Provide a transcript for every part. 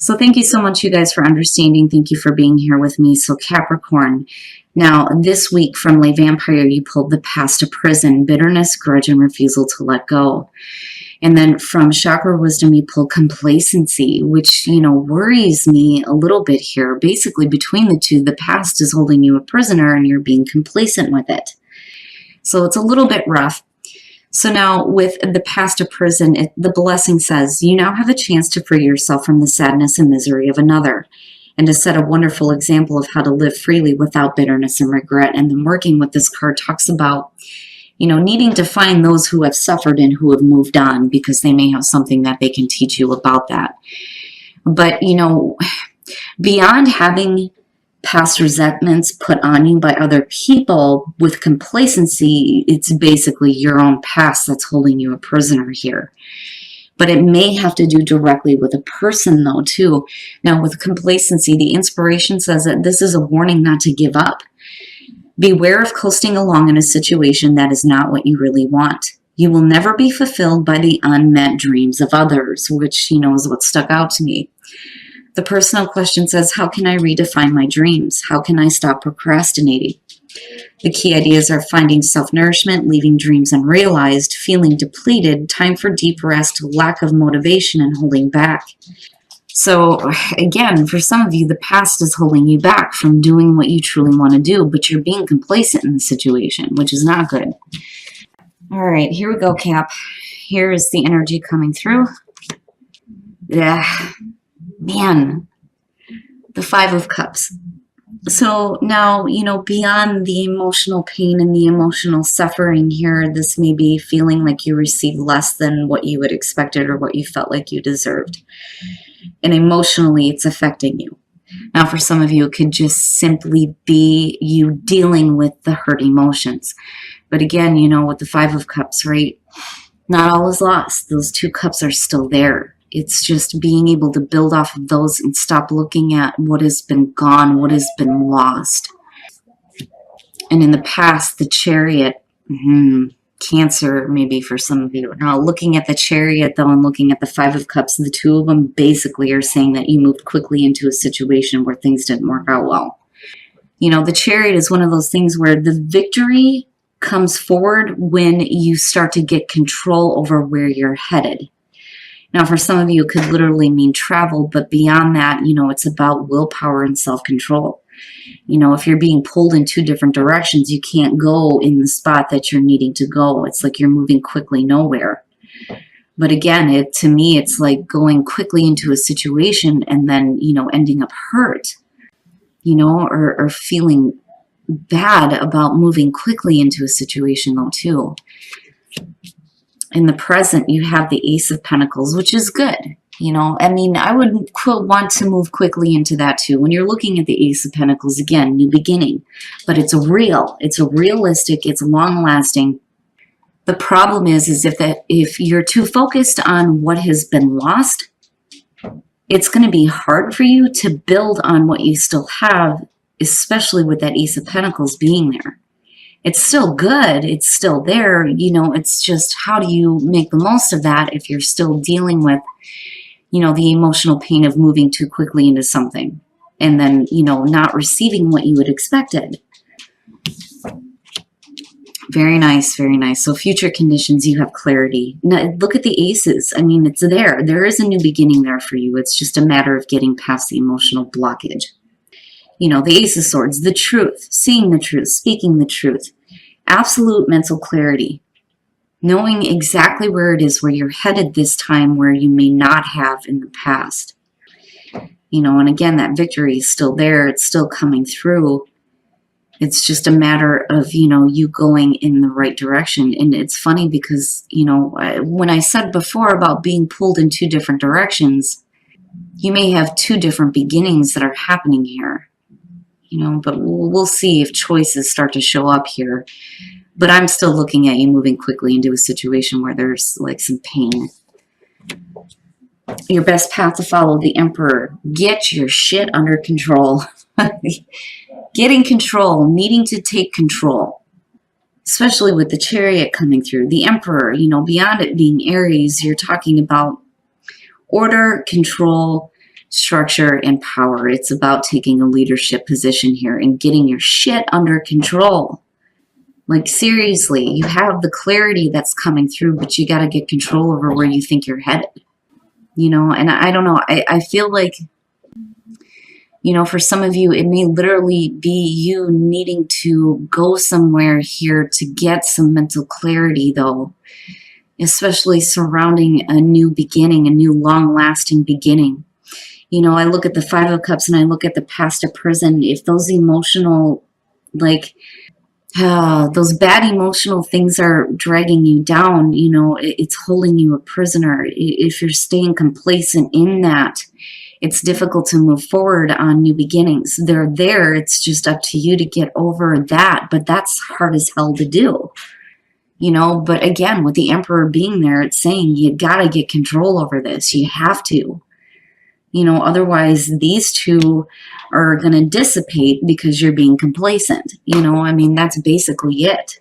So thank you so much, you guys, for understanding. Thank you for being here with me. So Capricorn, now this week from Lay Vampire, you pulled the past to prison, bitterness, grudge, and refusal to let go. And then from Chakra Wisdom, you pulled complacency, which, worries me a little bit here. Basically, between the two, the past is holding you a prisoner and you're being complacent with it. So it's a little bit rough. So now with the past to prison, the blessing says, you now have a chance to free yourself from the sadness and misery of another and to set a wonderful example of how to live freely without bitterness and regret. And then working with this card talks about, needing to find those who have suffered and who have moved on, because they may have something that they can teach you about that. But, beyond having past resentments put on you by other people with complacency, it's basically your own past that's holding you a prisoner here. But it may have to do directly with a person though too. Now with complacency, the inspiration says that this is a warning not to give up. Beware of coasting along in a situation that is not what you really want. You will never be fulfilled by the unmet dreams of others, which, is what stuck out to me. The personal question says, how can I redefine my dreams? How can I stop procrastinating? The key ideas are finding self-nourishment, leaving dreams unrealized, feeling depleted, time for deep rest, lack of motivation, and holding back. So again, for some of you, the past is holding you back from doing what you truly want to do, but you're being complacent in the situation, which is not good. All right, here we go, Cap. Here is the energy coming through. Yeah. Man, the Five of Cups. So now, beyond the emotional pain and the emotional suffering here, this may be feeling like you received less than what you had expected or what you felt like you deserved. And emotionally, it's affecting you. Now, for some of you, it could just simply be you dealing with the hurt emotions. But again, with the Five of Cups, right? Not all is lost. Those two cups are still there. It's just being able to build off of those and stop looking at what has been gone, what has been lost. And in the past, the Chariot, Cancer maybe for some of you. Now, looking at the Chariot, though, and looking at the Five of Cups, the two of them basically are saying that you moved quickly into a situation where things didn't work out well. The Chariot is one of those things where the victory comes forward when you start to get control over where you're headed. Now, for some of you, it could literally mean travel, but beyond that, it's about willpower and self-control. If you're being pulled in two different directions, you can't go in the spot that you're needing to go. It's like you're moving quickly nowhere. But again, to me, it's like going quickly into a situation and then, ending up hurt, or feeling bad about moving quickly into a situation though, too. In the present, you have the Ace of Pentacles, which is good. I would want to move quickly into that too. When you're looking at the Ace of Pentacles, again, new beginning, but it's real. It's realistic. It's long lasting. The problem is if you're too focused on what has been lost, it's going to be hard for you to build on what you still have, especially with that Ace of Pentacles being there. It's still good. It's still there. It's just how do you make the most of that if you're still dealing with, the emotional pain of moving too quickly into something and then, not receiving what you had expected. Very nice. Very nice. So future conditions, you have clarity. Now, look at the aces. It's there. There is a new beginning there for you. It's just a matter of getting past the emotional blockage. The Ace of Swords, the truth, seeing the truth, speaking the truth, absolute mental clarity, knowing exactly where it is, where you're headed this time, where you may not have in the past. And again, that victory is still there. It's still coming through. It's just a matter of, you going in the right direction. And it's funny because, when I said before about being pulled in two different directions, you may have two different beginnings that are happening here. But we'll see if choices start to show up here. But I'm still looking at you moving quickly into a situation where there's like some pain. Your best path to follow, the Emperor. Get your shit under control. Getting control, needing to take control. Especially with the Chariot coming through. The Emperor, beyond it being Aries, you're talking about order, control, structure, and power. It's about taking a leadership position here and getting your shit under control. Like, seriously, you have the clarity that's coming through, but you got to get control over where you think you're headed. You know, and I don't know. I feel like, you know, for some of you, it may literally be you needing to go somewhere here to get some mental clarity, though, especially surrounding a new beginning, a new long-lasting beginning. You know, I look at the Five of Cups and I look at the past of prison. If those emotional, like, those bad emotional things are dragging you down, you know, it's holding you a prisoner. If you're staying complacent in that, it's difficult to move forward on new beginnings. They're there. It's just up to you to get over that. But that's hard as hell to do, you know. But again, with the Emperor being there, it's saying you got to get control over this. You have to. You know, otherwise these two are going to dissipate because you're being complacent. You know, I mean, that's basically it.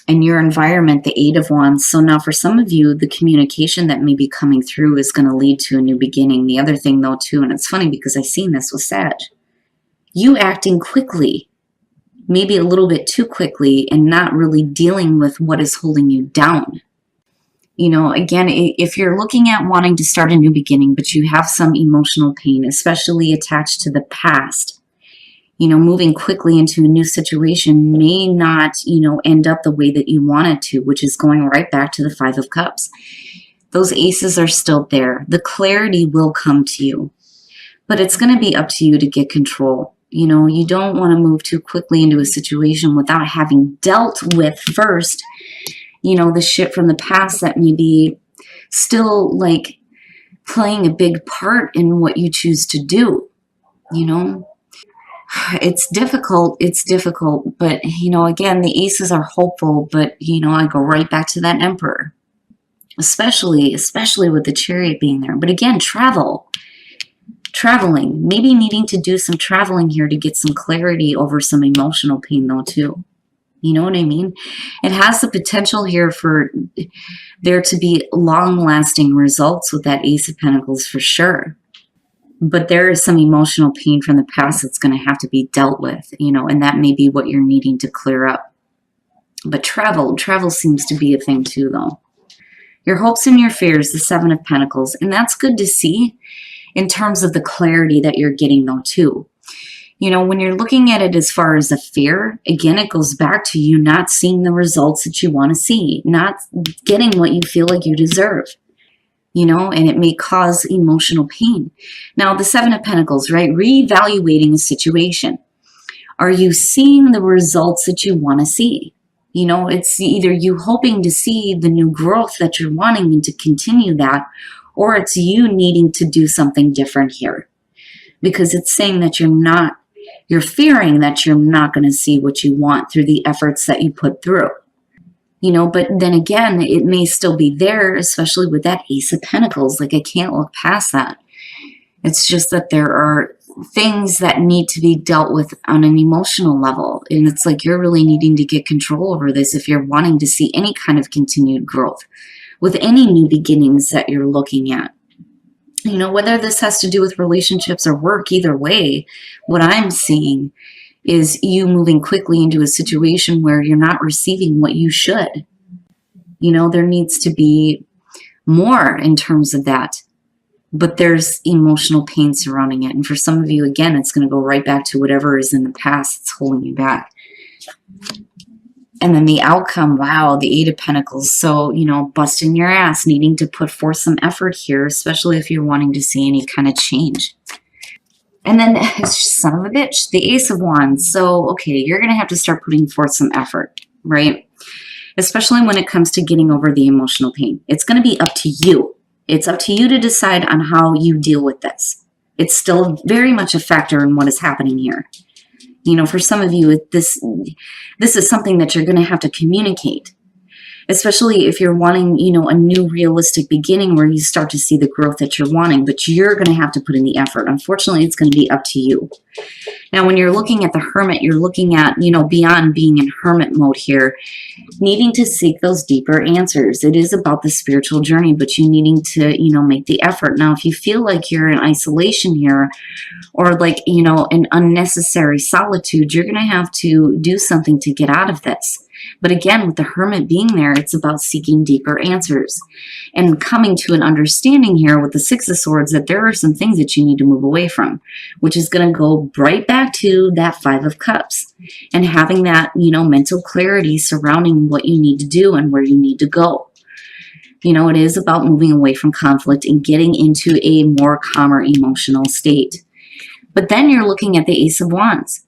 And your environment, the Eight of Wands. So now for some of you, the communication that may be coming through is going to lead to a new beginning. The other thing though too, and it's funny because I've seen this with Sag, you acting quickly, maybe a little bit too quickly, and not really dealing with what is holding you down. You know, again, if you're looking at wanting to start a new beginning, but you have some emotional pain, especially attached to the past, you know, moving quickly into a new situation may not, you know, end up the way that you want it to, which is going right back to the Five of Cups. Those aces are still there. The clarity will come to you, but it's going to be up to you to get control. You know, you don't want to move too quickly into a situation without having dealt with first, you know, the shit from the past that may be still like playing a big part in what you choose to do. You know, it's difficult, but you know, again, the aces are hopeful, but you know, I go right back to that Emperor, especially with the Chariot being there. But again, traveling, maybe needing to do some traveling here to get some clarity over some emotional pain though too. You know what I mean? It has the potential here for there to be long-lasting results with that Ace of Pentacles for sure. But there is some emotional pain from the past that's going to have to be dealt with, you know, and that may be what you're needing to clear up. But travel seems to be a thing too, though. Your hopes and your fears, the Seven of Pentacles, and that's good to see in terms of the clarity that you're getting, though, too. You know, when you're looking at it as far as a fear, again, it goes back to you not seeing the results that you want to see, not getting what you feel like you deserve, you know, and it may cause emotional pain. Now, the Seven of Pentacles, right? Reevaluating a situation. Are you seeing the results that you want to see? You know, it's either you hoping to see the new growth that you're wanting and to continue that, or it's you needing to do something different here. Because it's saying that you're fearing that you're not going to see what you want through the efforts that you put through. You know, but then again, it may still be there, especially with that Ace of Pentacles. Like, I can't look past that. It's just that there are things that need to be dealt with on an emotional level. And it's like you're really needing to get control over this if you're wanting to see any kind of continued growth with any new beginnings that you're looking at. You know, whether this has to do with relationships or work, either way, what I'm seeing is you moving quickly into a situation where you're not receiving what you should. You know, there needs to be more in terms of that, but there's emotional pain surrounding it. And for some of you, again, it's going to go right back to whatever is in the past that's holding you back. And then the outcome, wow, the Eight of Pentacles. So, you know, busting your ass, needing to put forth some effort here, especially if you're wanting to see any kind of change. And then, son of a bitch, the Ace of Wands. So, okay, you're going to have to start putting forth some effort, right? Especially when it comes to getting over the emotional pain. It's going to be up to you. It's up to you to decide on how you deal with this. It's still very much a factor in what is happening here. You know, for some of you, this is something that you're going to have to communicate. especially if you're wanting, you know, a new realistic beginning where you start to see the growth that you're wanting, but you're going to have to put in the effort. Unfortunately, it's going to be up to you. Now, when you're looking at the Hermit, you're looking at, you know, beyond being in hermit mode here, needing to seek those deeper answers. It is about the spiritual journey, but you needing to, you know, make the effort. Now, if you feel like you're in isolation here, or like, you know, an unnecessary solitude, you're going to have to do something to get out of this. But again, with the Hermit being there, it's about seeking deeper answers and coming to an understanding here with the Six of Swords that there are some things that you need to move away from, which is going to go right back to that Five of Cups and having that, you know, mental clarity surrounding what you need to do and where you need to go. You know, it is about moving away from conflict and getting into a more calmer emotional state. But then you're looking at the Ace of Wands.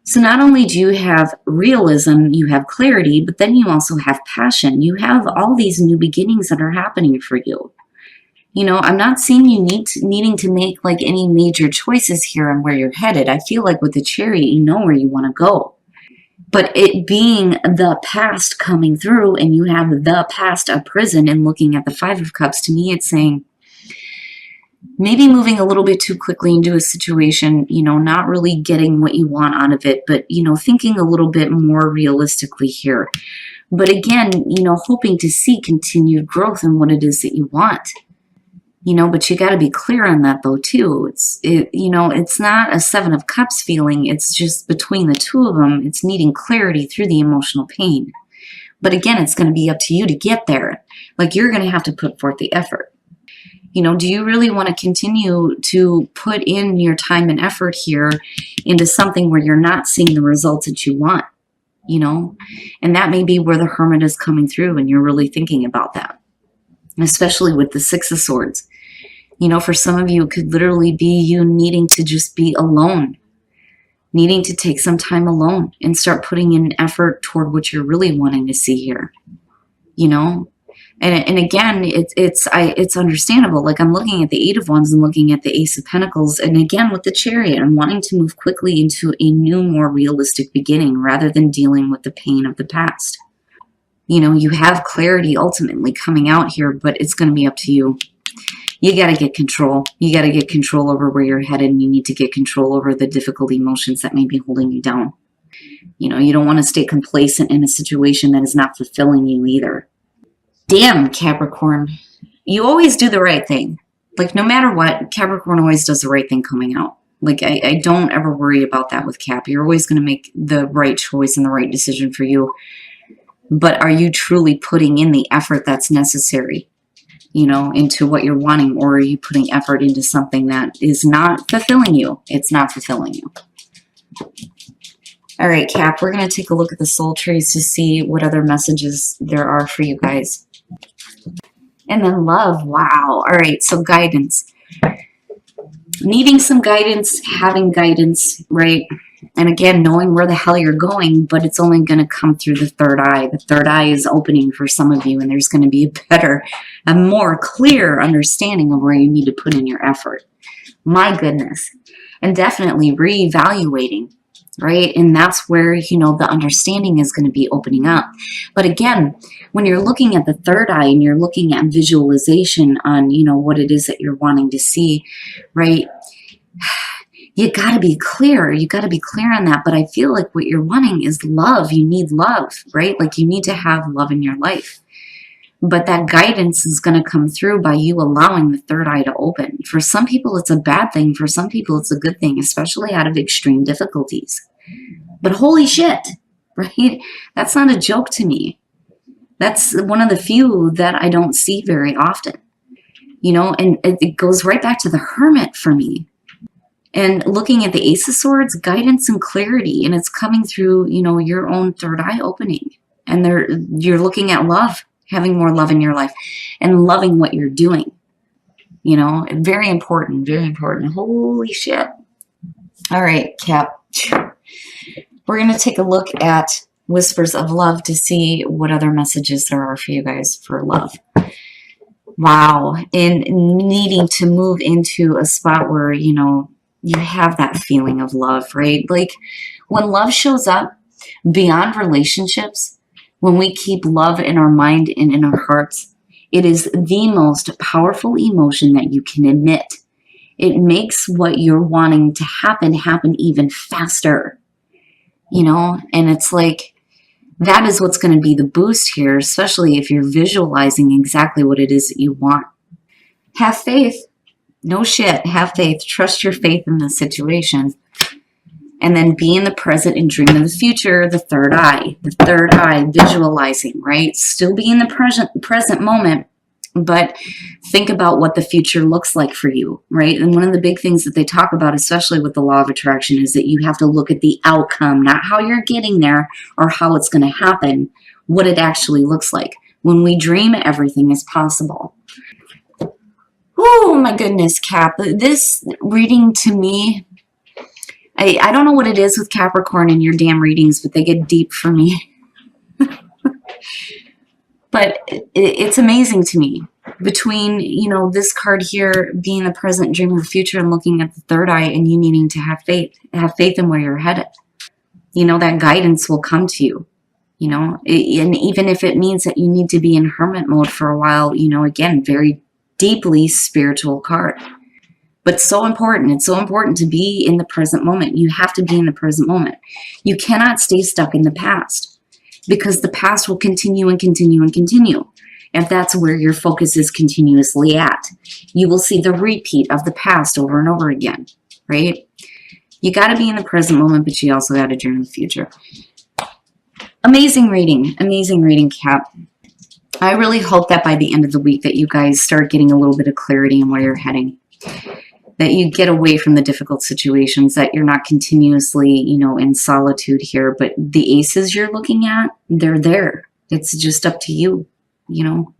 So not only do you have realism, you have clarity, but then you also have passion. You have all these new beginnings that are happening for you. You know, I'm not seeing you needing to make like any major choices here on where you're headed. I feel like with the Chariot, you know where you want to go. But it being the past coming through and you have the past of prison and looking at the Five of Cups, to me it's saying, maybe moving a little bit too quickly into a situation, you know, not really getting what you want out of it, but, you know, thinking a little bit more realistically here. But again, you know, hoping to see continued growth in what it is that you want, you know, but you got to be clear on that though, too. You know, it's not a Seven of Cups feeling. It's just between the two of them, it's needing clarity through the emotional pain. But again, it's going to be up to you to get there. Like you're going to have to put forth the effort. You know, do you really want to continue to put in your time and effort here into something where you're not seeing the results that you want, you know? And that may be where the Hermit is coming through and you're really thinking about that, especially with the Six of Swords. You know, for some of you, it could literally be you needing to just be alone, needing to take some time alone and start putting in effort toward what you're really wanting to see here, you know? And again, it's understandable. Like I'm looking at the Eight of Wands and looking at the Ace of Pentacles. And again, with the Chariot, I'm wanting to move quickly into a new, more realistic beginning rather than dealing with the pain of the past. You know, you have clarity ultimately coming out here, but it's going to be up to you. You got to get control. You got to get control over where you're headed, and you need to get control over the difficult emotions that may be holding you down. You know, you don't want to stay complacent in a situation that is not fulfilling you either. Damn, Capricorn, you always do the right thing. Like, no matter what, Capricorn always does the right thing coming out. Like, I don't ever worry about that with Cap. You're always going to make the right choice and the right decision for you. But are you truly putting in the effort that's necessary, you know, into what you're wanting? Or are you putting effort into something that is not fulfilling you? It's not fulfilling you. All right, Cap, we're going to take a look at the soul trees to see what other messages there are for you guys. And then love, wow. All right, so guidance. Needing some guidance, having guidance, right? And again, knowing where the hell you're going, but it's only going to come through the third eye. The third eye is opening for some of you, and there's going to be a more clear understanding of where you need to put in your effort. My goodness. And definitely reevaluating. Right? And that's where, you know, the understanding is going to be opening up. But again, when you're looking at the third eye and you're looking at visualization on, you know, what it is that you're wanting to see, right? You got to be clear. You got to be clear on that. But I feel like what you're wanting is love. You need love, right? Like you need to have love in your life. But that guidance is going to come through by you allowing the third eye to open. For some people, it's a bad thing. For some people, it's a good thing, especially out of extreme difficulties. But holy shit, right? That's not a joke to me. That's one of the few that I don't see very often. You know, and it goes right back to the Hermit for me. And looking at the Ace of Swords, guidance and clarity. And it's coming through, you know, your own third eye opening. And you're looking at love. Having more love in your life and loving what you're doing. You know, very important, very important. Holy shit. All right, Cap. We're going to take a look at Whispers of Love to see what other messages there are for you guys for love. Wow. And needing to move into a spot where, you know, you have that feeling of love, right? Like when love shows up beyond relationships, When we keep love in our mind and in our hearts, it is the most powerful emotion that you can emit. It makes what you're wanting to happen even faster, you know? And it's like, that is what's going to be the boost here, especially if you're visualizing exactly what it is that you want. Have faith. No shit. Have faith. Trust your faith in the situation. And then be in the present and dream of the future, the third eye. The third eye, visualizing, right? Still be in the present moment, but think about what the future looks like for you, right? And one of the big things that they talk about, especially with the law of attraction, is that you have to look at the outcome, not how you're getting there or how it's going to happen, what it actually looks like. When we dream, everything is possible. Oh my goodness, Cap. This reading to me, I don't know what it is with Capricorn and your damn readings, but they get deep for me. But it's amazing to me. Between, you know, this card here being the present, dreaming of the future, and looking at the third eye, and you needing to have faith in where you're headed. You know, that guidance will come to you, you know, and even if it means that you need to be in hermit mode for a while, you know, again, very deeply spiritual card. But so important. It's so important to be in the present moment. You have to be in the present moment. You cannot stay stuck in the past, because the past will continue and continue and continue. If that's where your focus is continuously at, you will see the repeat of the past over and over again, right? You got to be in the present moment, but you also got to dream of the future. Amazing reading, Cap. I really hope that by the end of the week that you guys start getting a little bit of clarity in where you're heading, that you get away from the difficult situations, that you're not continuously, you know, in solitude here, but the aces you're looking at, they're there. It's just up to you. You know,